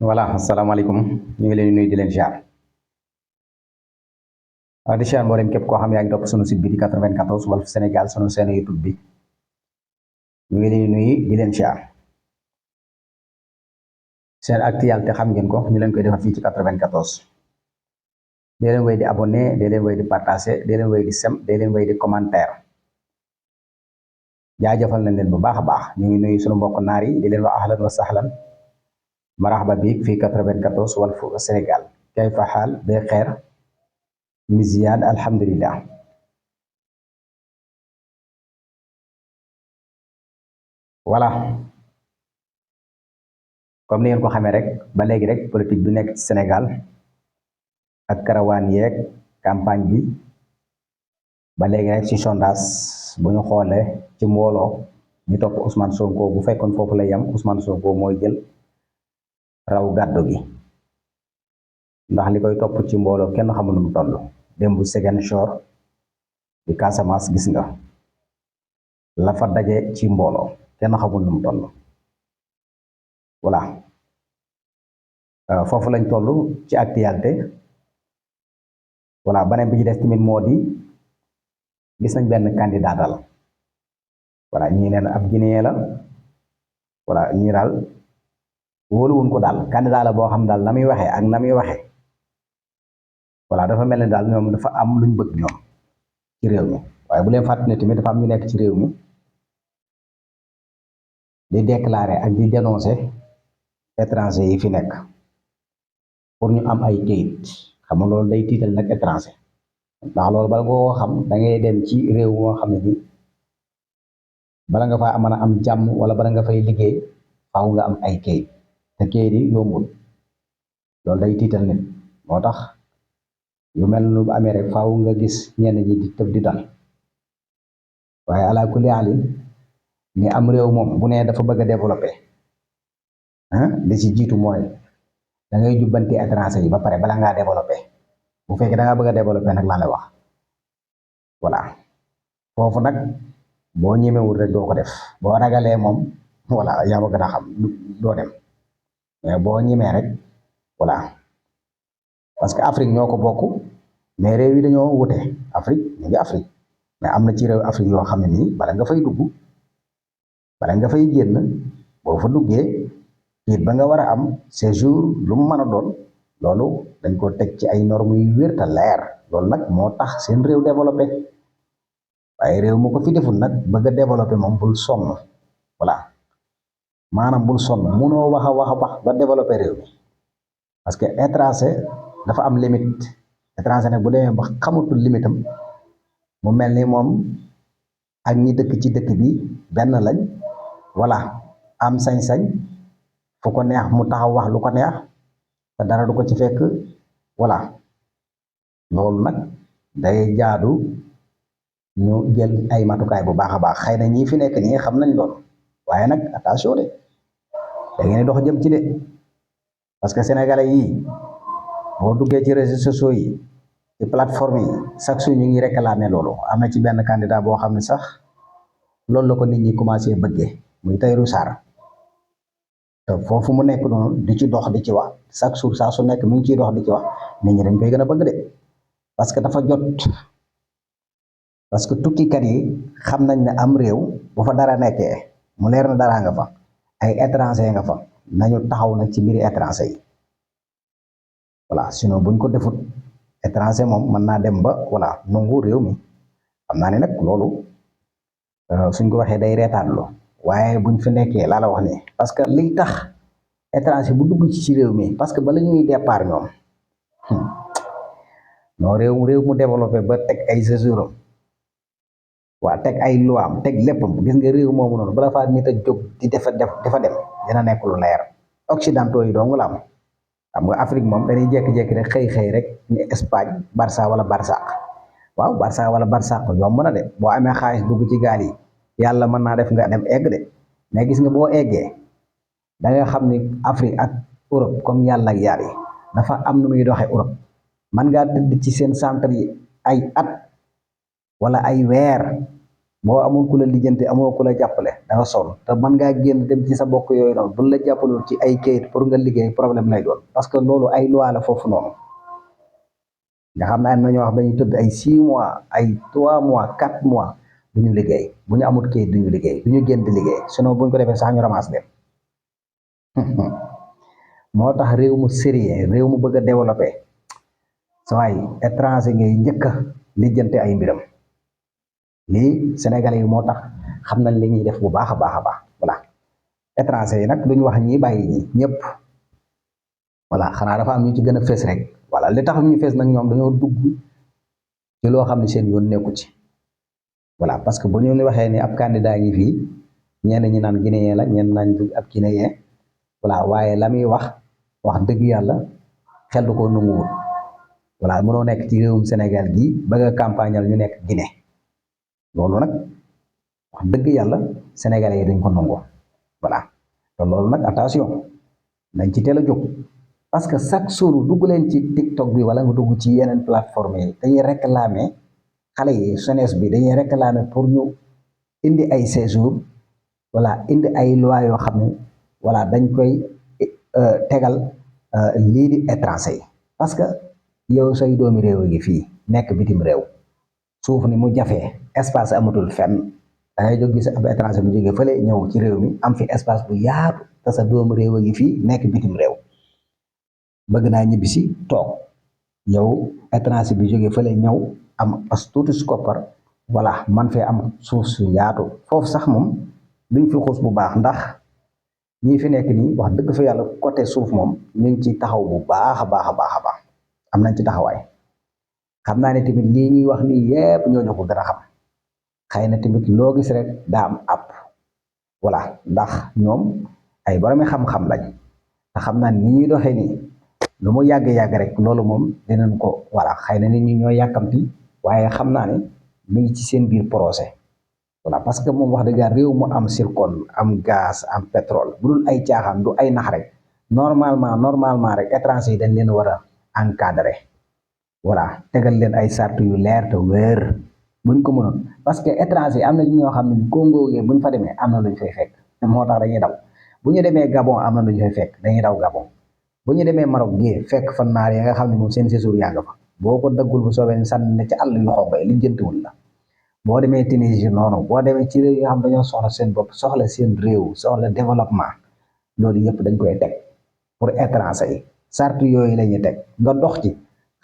voilà asalaamaaleykum ñu ngi leen di nuyu di leen ziar di ziar mboolem képp koo xam yaa ngi topp sunu site bi di 94 Walf Sénégal sunu seen YouTube bi ñu ngi leen di nuyu di leen ziar seen actualité xam ngeen ko ñu leen koy defal fii ci 94 dee leen wéy di abonné dee leen wéy di partagé dee leen wéy di sem dee leen wéy di commentaire jaajëfal nañ leen bu baax a baax ñu ngi nuyu sunu mbokk naar yi di leen wax ahlan wa sahlan marhaba bi fii 94 Walf Sénégal kayfa xaal bee xeer miziyaan alhamdulillah voilà comme ni ngeen ko xamee rek ba léegi rek politique bi nekk ci Sénégal ak karawaan yeeg campagne bi ba léegi rek ci sondage bu ñu xoolee ci mbooloo ñu topp Ousmane Sonko bu fekkoon foofu la yem Ousmane Sonko mooy jël raw gàddu gi ndax li koy topp ci mbooloo kenn xamul nu mu toll démb Ziguinchor di Casamance gis nga la fa daje ci mbooloo kenn xamul nu mu toll voilà foofu lañ toll ci actualité voilà beneen bi ci des tamit moo di gis nañ benn candidat daal voilà ñii neen ab Guinéen la voilà ñii daal wóoluwuñ ko daal candidat la boo xam daal na muy waxee ak na muy waxee voilà dafa mel ni daal ñoom dafa am luñ bëgg ñoom ci réew mi waaye bu leen fàttali ne tamit dafa am ñu nekk ci réew mi di déclarer ak di dénoncer étranger yi fi nekk pour ñu am ay kayit xam nga loolu day tiital nag étranger ndax loolu bala nga koo xam da ngay dem ci réew moo xam ne bi bala nga faa mën a am jàmm wala bala nga fay liggéey faaw nga am ay kayit te kayit yi yombul loolu day tiital nit moo tax yu mel nu bu amee rek faaw nga gis ñenn ñi di tëb di dal waaye ala kulli haalin ni am réew moom bu nee dafa bëgg a développé li ci jiitu mooy da ngay jubbanti étranger yi ba pare bala ngaa développé bu fekkee da ngaa bëgg a développé nag laa lay wax voilà foofu nag boo ñemewul rek doo ko def boo ragalee moom voilà yaa ma gën a xam doo dem mais boo ñemee rek voilà parce que Afrique ñoo ko bokk mais réew yi dañoo wute Afrique ñu ngi Afrique mais am na ci réew Afrique yoo xam ne nii bala nga fay dugg bala nga fay génn boo fa duggee kiit ba nga war a am séjour lu mu mën a doon loolu dañ ko teg ci ay normes yu wér te leer loolu nag moo tax seen réew développé waaye réew mu ko fi deful nag bëgg a développé moom bul sonn voilà maanaam bul sonn munoo wax a wax a wax ba développé réew mi parce que étranger dafa am limite étranger nag bu demee ba xamatul limite am mu mel ni moom ak ñi dëkk ci dëkk bi benn lañ voilà am sañ-sañ fu ko neex mu taxaw wax lu ko neex te dara du ko ci fekk voilà loolu nag day jaadu ñu jël ay matukaay bu baax a baax xëy na ñii fi nekk nii xam nañ loolu waaye nag attention de da ngeen dox jëm ci de parce que sénégalais yii boo duggee ci réseaux sociaux yi ci plateforme yi chaque jour ñu ngi réclamer loolu am na ci benn candidat boo xam ne sax loolu la ko nit ñi commencé bëggee muy Tahirou Sarr te foofu mu nekk noonu di ci dox di ci wax chaque jour saa su nekk mu ngi ciy dox di ci wax nit ñi dañ koy gën a bëgg de parce que dafa jot parce que tukkikat yi xam nañ ne am réew bu fa dara nekkee mu leer na dara nga fa ay étranger nga fa nañu taxaw nag ci mbiri étranger yi voilà sinon buñ ko defut étranger moom mën naa dem ba voilà nangu réew mi xam naa ne nag loolu suñ ko waxee day reetaanlu waaye buñ fi nekkee laa la wax nii parce que liy tax étranger bu dugg ci réew mi parce que bala ñuy départ ñoom non réew mu développé ba teg ay séjour waa teg ay loi am teg léppam gis nga réew moomu noonu bala faa nit a jóg di defa dem dina nekk lu leer occidentaux yi dong la am xam nga Afrique moom dañuy jékki-jékki rek xëy rek ni Espagne Barça wala Barsaq waaw Barça wala Barsaq yomb na de boo amee xaalis dugg ci gaal yi yàlla mën naa def nga dem egg de mais gis nga boo eggee da nga xam ni Afrique ak Europe comme yàlla ak yaar yi dafa am nu muy doxee Europe man ngaa tëdd ci seen centre yi ay at wala ay weer boo amul ku la lijjanti amoo ku la jàppale da nga sonn te mën ngaa génn dem ci sa bokk yooyu noonu buñ la jàppalul ci ay kayit pour nga liggéey problème lay doon parce que loolu ay loi la foofu noonu nga xam ne am na ñoo xam dañuy tëdd ay 6 mois ay 3 mois 4 mois du ñu liggéey bu ñu amul kayit du ñu liggéey du ñu génn di liggéey sinon buñ ko defee sax ñu ramasse leen moo tax réew mu sérieux réew mu bëgg a développé sa waay étranger ngay njëkk a lijjante ay mbiram lii sénégalais yi moo tax xam nañ li ñuy def bu baax a baax a baax voilà étranger yi nag duñu wax ñi bàyyi ñi ñëpp voilà xanaa dafa am ñu ci gën a fees rek voilà li tax ñu fees nag ñoom dañoo dugg ci loo xam ne seen yoon nekku ci voilà parce que bu ñu waxee ni ab candidat ngi fii ñenn ñi naan guinéen la ñenn nañ du ab guinéen voilà waaye la muy wax dëgg yàlla xel du ko nanguwul voilà mënoo nekk ci réewum Sénégal gii bëgg a campagnal ñu nekk Guinée loolu nag wax dëgg yàlla sénégalais yi duñ ko nangu voilà te loolu nag attention nañ ci teel a jóg parce que chaque jour dugg leen ci TikTok bi wala nga dugg ci yeneen plateforme yi dañuy réclamer xale yi jeunesse bi dañuy réclamer pour ñu indi ay séjour voilà indi ay loi yoo xam ne voilà dañ koy tegal lii di étranger yi parce que yow say doomi réew gi fii nekk bitim réew suuf ni mu jafee espace amatul fenn da ngay jóg gis ab étranger mu jógee fële ñëw ci réew mi am fi espace bu yaatu te sa doomu réew gi fii nekk bitim réew bëgg naa ñibbisi toog yow étranger bi jógee fële ñëw am as tuuti su koppar voilà man fee am suuf su yaatu foofu sax moom duñ fi xuus bu baax ndax ñii fi nekk nii wax dëgg fa yàlla côté suuf moom ñu ngi ci taxaw bu baax a baax a baax a baax am nañ ci taxawaay xam naa ne tamit lii ñuy wax nii yépp ñooñu ko gën a xam xëy na tamit loo gis rek daa am app voilà ndax ñoom ay boromi xam-xam lañ te xam naa ni ñuy doxee nii lu mu yàgg-yàgg rek loolu moom dinañ ko voilà xëy na nit ñi ñoo yàkkamti waaye xam naa ne mu ngi ci seen biir projet voilà parce que moom wax dëgg yàlla réew mu am zircon am gaz am pétrole bu dul ay caaxaan du ay nax rek normalement rek étranger yi dañ leen war a encadrer voilà tegal leen ay sart yu leer te wéer buñ ko mënoon parce que étranger am na ñoo xam ne Congo gi buñ fa demee am na luñ fay fekk moo tax dañuy daw bu ñu demee Gabon am na luñ fay fekk dañuy daw Gabon bu ñu demee Maroc gi fekk fan naar ya nga xam ne moom seen séjour yaa nga fa boo ko daggul bu soobee sànni na ci àll yu xonq yi li jëntuwul la boo demee Tunisie noonu boo demee ci réew yoo xam dañoo soxla seen bopp soxla seen réew soxla développement loolu yëpp dañ koy teg pour étranger yi sart yooyu la ñuy teg nga dox ci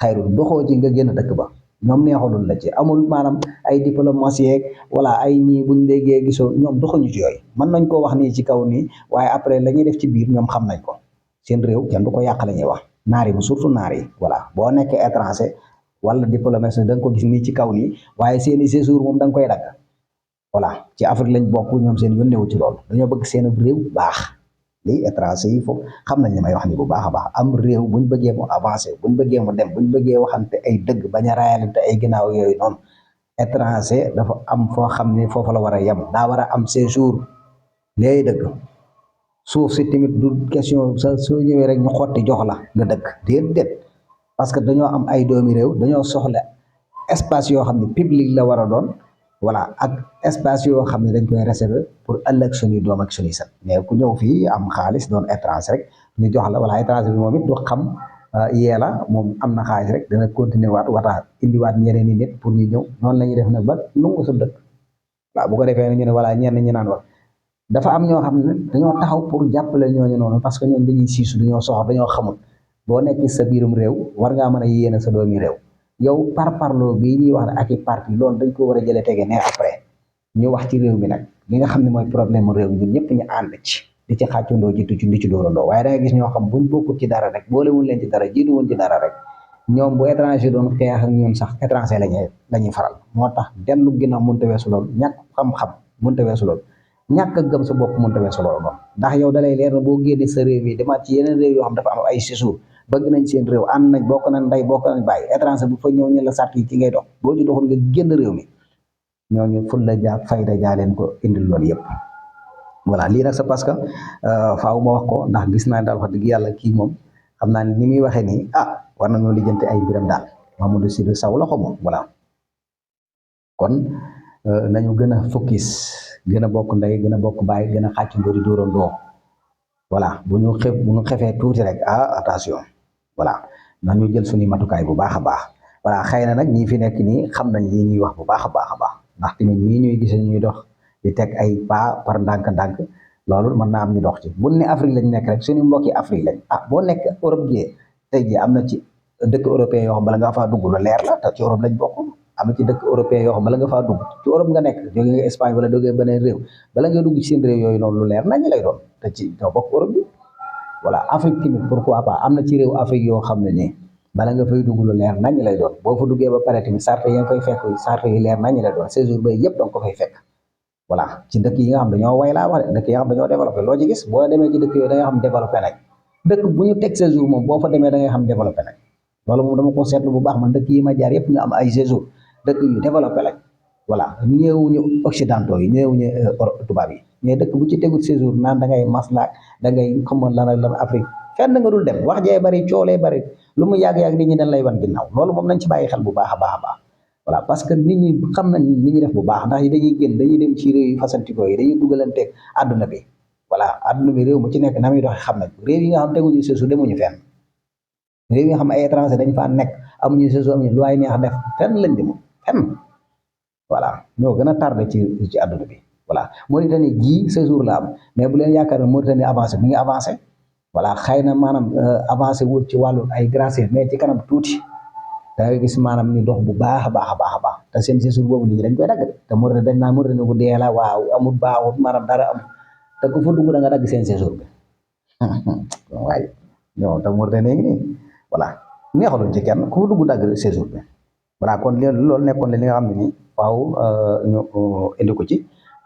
xayrul doxoo ci nga génn dëkk ba ñoom neexalul la ci amul maanaam ay diplomatie wala ay ñii buñ léegee gisoo ñoom doxuñu ci yooyu mën nañ koo wax nii ci kaw nii waaye après la ñuy def ci biir ñoom xam nañ ko seen réew kenn du ko yàq la ñuy wax naar yi bu surtout naar yi voilà boo nekkee étranger wala diplomatie da nga ko gis nii ci kaw nii waaye seeni séjour moom da nga koy dagg voilà ci Afrique lañ bokk ñoom seen yónnewu ci loolu dañoo bëgg seen réew baax lii étranger yi foofu xam nañ li may wax ni bu baax a baax am réew buñ bëggee mu avancé buñ bëggee mu dem buñ bëggee waxante ay dëgg bañ a raayalante ay ginnaaw yooyu noonu étranger dafa am foo xam ne foofu la war a yem daa war a am séjour léegi dëgg suuf si tamit du question sa soo ñëwee rek ñu xotti jox la nga dëkk déedéet parce que dañoo am ay doomi réew dañoo soxla espace yoo xam ne public la war a doon voilà ak espace yoo xam ne dañ koy réserver pour ëllëg suñuy doom ak suñuy sët mais ku ñëw fii am xaalis doon étranger rek ñu jox la wala étranger bi moom it du xam yee la moom am na xaalis rek dana continuer waat wata indiwaat ñeneen i nit pour ñu ñëw noonu la ñuy def nag ba nungu sa dëkk waaw bu ko defee ñu ne voilà ñenn ñi naan wax dafa am ñoo xam ne dañoo taxaw pour jàppale ñooñu noonu parce que ñoom dañuy siisu dañoo soxor dañoo xamul boo nekk sa biirum réew war ngaa mën a yéene sa doomi réew yow parparloo bii ñuy wax ne ak i parti loolu dañ ko war a jëlee tege ne après ñu wax ci réew mi nag li nga xam ne mooy problème réew mi ñun ñëpp ñu ànd ci di ci xàccundoo jiitu ci di ci dóorandoo waaye da nga gis ñoo xam buñ bokkut ci dara rek boolewuñ leen ci dara jiituwuñ ci dara rek ñoom bu étranger doon xeex ak ñun sax étranger lañuy faral moo tax dellu ginnaaw mënta weesu loolu ñàkk xam-xam mënta weesu loolu ñàkk a gëm sa bopp mënta weesu loolu noonu ndax yow dalay leer na boo génnee sa réew mi demaat ci yeneen réew yoo xam dafa am ay séjour bëgg nañ seen réew ànd nañ bokk nañ ndey bokk nañ bàyyi étranger bu fa ñëw ñu la sàrt yi ci ngay dox boo ci doxul nga génn réew mi ñooñu ful la jaa fayda jaa leen ko indil loolu yëpp voilà lii nag c'est parce que faaw ma wax ko ndax gis naa daal wax dëgg yàlla kii moom xam naa ni muy waxee nii war nañoo lijjanti ay mbiram daal Mamadou Sidou Sow la ko moom voilà kon nañu gën a focus gën a bokk ndey gën a bokk baay gën a xàcc mbiri dóorandoo voilà bu ñu xefee tuuti rek attention voilà nañu jël suñuy matukaay bu baax a baax voilà xëy na nag ñii fi nekk nii xam nañ lii ñuy wax bu baax a baax a baax ndax tamit ñii ñuy gis ñuy dox di teg ay pas par ndànk-ndànk loolu mën naa am ñu dox ci bu ne Afrique lañ nekk rek suñu mbokki Afrique lañ boo nekk Europe gi tey jii am na ci dëkk européen yoo xam bala nga faa dugg lu leer la te ci Europe lañ bokk am na ci dëkk européen yoo xam bala nga faa dugg ci Europe nga nekk jóge nga Espagne wala jóge beneen réew bala nga dugg ci seen réew yooyu noonu lu leer nañ lay doon te ci ñoo bokk Europe bi voilà Afrique tamit pourquoi pas am na ci réew Afrique yoo xam ne nii bala nga fay dugg lu leer nañ lay doon boo fa duggee ba pare tamit sart yi nga fay fekk sart yi leer nañ lay doon séjour bay yëpp da nga ko fay fekk voilà ci dëkk yi nga xam dañoo way laa wax de dëkk yi nga xam dañoo développé loo ci gis boo demee ci dëkk yooyu da nga xam développé nañ dëkk bu ñu teg séjour moom boo fa demee da ngay xam développé nañ loolu moom dama ko seetlu bu baax man dëkk yi ma jaar yëpp ñu am ay séjour dëkk yu développé lañ voilà ñëwuñu occidentaux yi ñëwuñu tubaab yi mais dëkk bu ci tegut séjour naan da ngay maslaak da ngay xamoon lan Afrique fenn nga dul dem wax jee bari coolee bari lu mu yàgg-yàgg nit ñi dañ lay wan ginnaaw loolu moom nañ ci bàyyi xel bu baax a baax a baax voilà parce que nit ñi xam nañ ni ñuy def bu baax ndax dañuy génn dañuy dem ci réew yi fasantikoo yi dañuy dugalanteeg àdduna bi voilà àdduna bi réew mu ci nekk na muy doxee xam nañ réew yi nga xam teguñu séjour demuñu fenn réew yi nga xam ay étranger dañ faa nekk amuñu séjour amuñu lu waay neex def fenn lañ demul fenn voilà ñoo gën a tardé ci àdduna bi voilà Mauritanie gii séjour la am mais bu leen yaakaar ne Mauritanie avancé mu ngi avancé voilà xëy na maanaam avancé wul ci wàllu ay gracier mais ci kanam tuuti da ngay gis maanaam ñu dox bu baax a baax a baax a baax te seen séjour boobu nit ñi dañ koy dagg te Mauritanie dañ naan Mauritanie bu dee la waaw amul baaxul maanaam dara am te ku fa dugg da nga dagg seen séjour bi waaye non te Mauritanie ngi nii voilà neexalul ci kenn ku fa dugg dagg séjour bi voilà kon loolu nekkoon li nga xam ne nii waaw ñu indi ko ci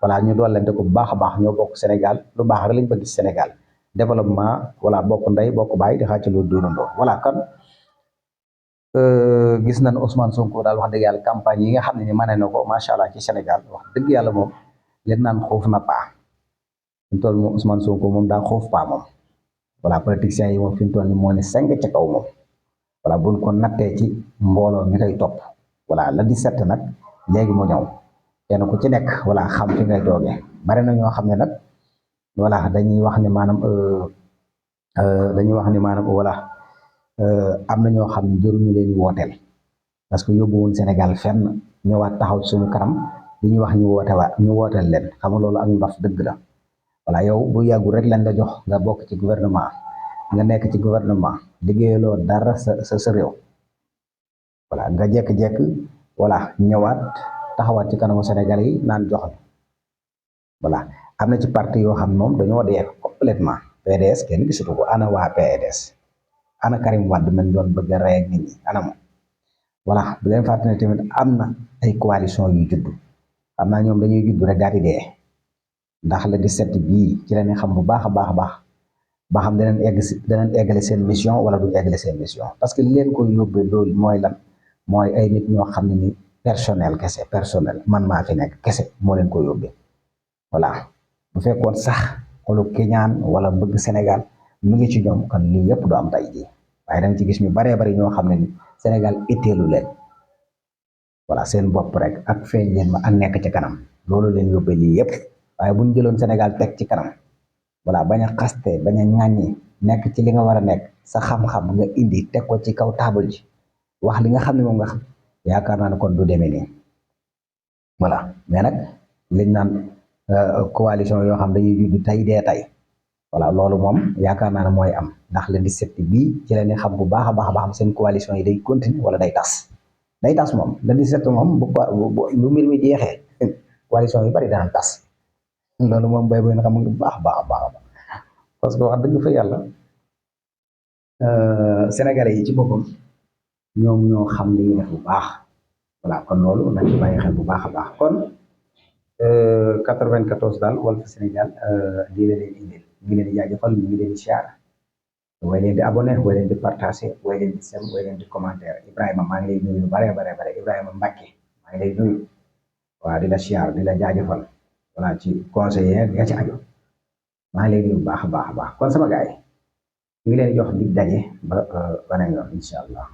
voilà ñu doolante ko bu baax a baax ñoo bokk Sénégal lu baax rek lañ bëgg ci Sénégal développement voilà bokk ndey bokk baay di xaar ci loolu dóorandoo voilà kon gis nañ Ousmane Sonko daal wax dëgg yàlla campagne yi nga xam ne ni mane na ko macha allah ci Sénégal wax dëgg yàlla moom leen naan xuuf na paa fi mu toll moom Ousmane Sonko moom daa xuuf paa moom voilà politiciens yi moom fi mu toll ni moo ne seng ca kaw moom voilà buñ ko nattee ci mbooloo mi koy topp voilà la 17 nag léegi mu ñëw kenn ku ci nekk voilà xam fi ngay toogee bari na ñoo xam ne nag voilà dañuy wax ni maanaam voilà am na ñoo xam ne jëruñu leen wooteel parce que yóbbuwuñ Sénégal fenn ñëwaat taxaw suñu kanam li ñuy wax ñu wooteel leen xam nga loolu ak ndaf dëgg la voilà yow bu yàggu rek lañ la jox nga bokk ci gouvernement nga nekk ci gouvernement liggéeyaloo dara sa réew voilà nga jekk-jekk voilà ñëwaat taxawaat ci kanamu Sénégal yi naan jox ñu voilà am na ci parti yoo xam moom dañoo dee complètement PDS kenn gisatu ko ana waa PDS ana Karim Wade man doon bëgg a rey ak nit ñi ana moom voilà bu leen fàtte ne tamit am na ay coalition yu judd am naa ñoom dañuy judd rek daal di dee ndax le 17 bii ci la ñu xam bu baax a baax a baax ba xam danañ eggale seen mission wala duñ eggale seen mission parce que li leen ko yóbbee loolu mooy lan mooy ay nit ñoo xam ne ni personnel man maa fi nekk kese moo leen ko yóbbee voilà bu fekkoon sax xolu keñaan wala bëgg Sénégal mu ngi ci ñoom kon lii yëpp du am tey jii waaye da nga ci gis ñu baree bari ñoo xam ne ni Sénégal itteelu leen voilà seen bopp rek ak feeñ leen ma ak nekk ci kanam loolu leen yóbbee lii yëpp waaye bu ñu jëloon Sénégal teg ci kanam voilà bañ a xaste bañ a ŋàññi nekk ci li nga war a nekk sa xam-xam nga indi teg ko ci kaw taabal ji wax li nga xam ne moom nga xam yaakaar naa ne kon du demee nii voilà mais nag liñ naan coalition yoo xam dañuy judd tey dee tey voilà loolu moom yaakaar naa ne mooy am ndax le 17 bii ci la ñuy xam bu baax a baax a baax seen coalition yi day continuer wala day tas moom le 17 moom bu mbir mi jeexee coalition yu bari dana tas loolu moom bay na xam nga bu baax a baax parce que wax dëgg fa yàlla sénégalais yi ci boppam ñoom ñoo xam li ñuy def bu baax voilà kon loolu nañ ci bàyyi xel bu baax a baax kon 94 daal Walf Sénégal lii la leen indil ñu ngi leen di jaajëfal ñu ngi leen di siyaar way leen di abonné way leen di partagé way leen di sem way leen di commentaire Ibrahima maa ngi lay nuyu lu bare Ibrahima Mbacke maa ngi lay nuyu waaw di la siyaar di la jaajëfal voilà ci conseiller nga ci aju maa ngi lay nuyu bu baax a baax kon sama gars yi ñu ngi leen jox dig daje ba beneen yoon incha allah